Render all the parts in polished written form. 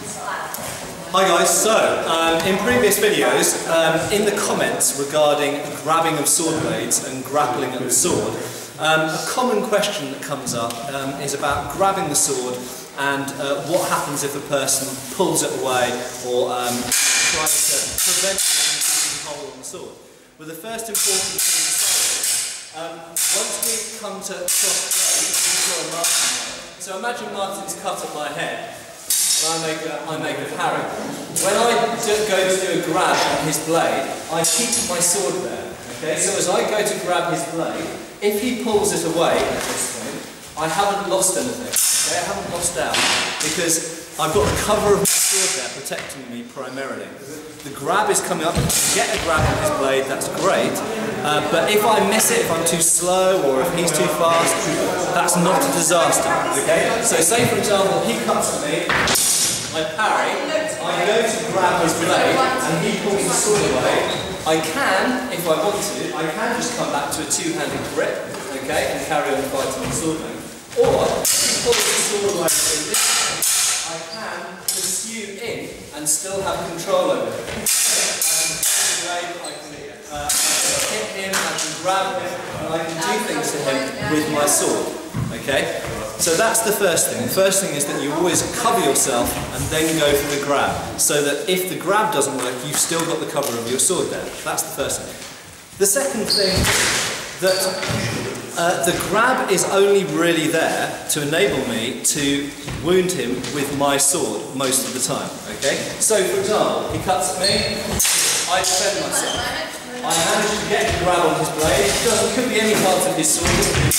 Hi guys, so in previous videos, in the comments regarding grabbing of sword blades and grappling at the sword, a common question that comes up is about grabbing the sword and what happens if a person pulls it away or tries to prevent it from keeping hold on the sword. Well, the first important thing to say is, once we come to cross blade, we draw a marking there. So imagine Martin's cut at my head. I make a parry. When I go to do a grab on his blade, I keep my sword there. Okay, so as I go to grab his blade, if he pulls it away at this point, I haven't lost anything. Okay, I haven't lost out because I've got the cover of my sword there protecting me primarily. The grab is coming up. If I get a grab on his blade, that's great. But if I miss it, if I'm too slow or if he's too fast, that's not a disaster. Okay, so say for example he cuts at me. I parry, I go to grab his blade and he pulls the sword away. I can, if I want to, I can just come back to a two-handed grip, okay, and carry on fighting the sword blade. Or, if he pulls the sword away in this way, I can pursue in and still have control over it. Okay? I can hit him, I can grab him, and I can do things to him with my sword. Okay? So that's the first thing. The first thing is that you always cover yourself and then go for the grab. So that if the grab doesn't work, you've still got the cover of your sword there. That's the first thing. The second thing that the grab is only really there to enable me to wound him with my sword most of the time. Okay? So for example, he cuts at me, I defend myself. I manage to get the grab on his blade. It could be any part of his sword.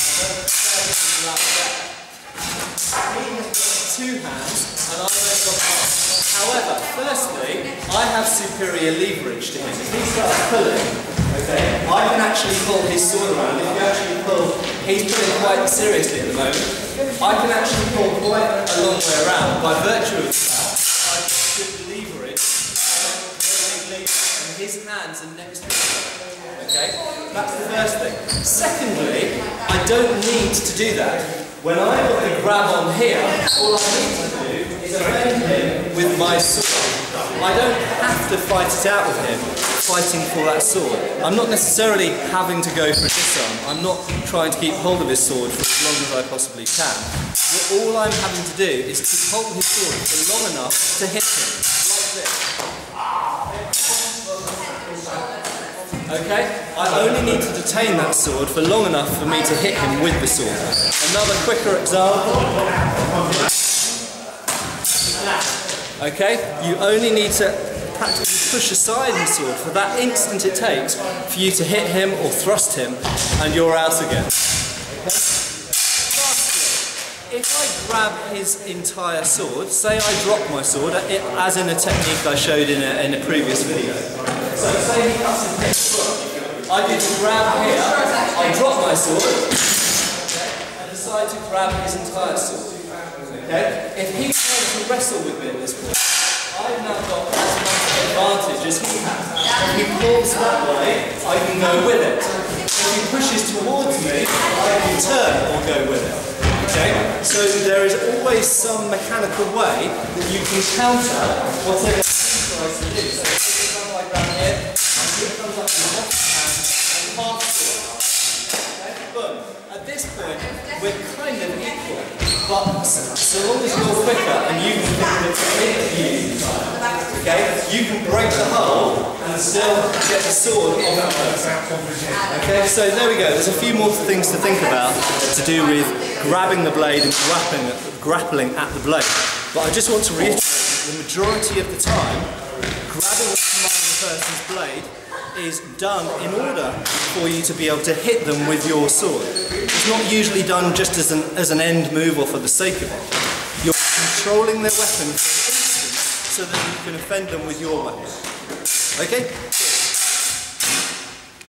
Two hands and I don't got one. However, firstly, I have superior leverage to him. If he starts pulling, okay, I can actually pull his sword around. If you actually pull, he's pulling quite seriously at the moment. I can actually pull quite a long way around. By virtue of that, I get good leverage and his hands are next to me. Okay, that's the first thing. Secondly, I don't need to do that. When I put the grab on here, all I need to do is defend him with my sword. I don't have to fight it out with him, fighting for that sword. I'm not necessarily having to go for a disarm. I'm not trying to keep hold of his sword for as long as I possibly can. All I'm having to do is keep hold of his sword for long enough to hit him, like this. Okay? I only need to detain that sword for long enough for me to hit him with the sword. Another quicker example. Okay? You only need to practically push aside his sword for that instant it takes for you to hit him or thrust him and you're out again. Okay? Lastly, if I grab his entire sword, say I drop my sword, as in a technique I showed in a previous video. So say he cuts his head. I do the grab here, I drop my sword, okay, and decide to grab his entire sword. Okay? If he tries to wrestle with me at this point, I've now got as much advantage as he has. If he pulls that way, I can go with it. If he pushes towards me, I can turn or go with it. Okay? So there is always some mechanical way that you can counter whatever he tries to do. So if he comes like that here, and he comes up to the left hand, half sword. Okay, boom. At this point, we're kind of equal, but so long as you're quicker and you can hit you, okay, you can break the hull and still get the sword on that person. Okay, so there we go. There's a few more things to think about to do with grabbing the blade and grappling at the blade. But I just want to reiterate that the majority of the time, grabbing the person's blade is done in order for you to be able to hit them with your sword. It's not usually done just as an end move or for the sake of it. You're controlling their weapon for an instant so that you can offend them with your weapon. Okay?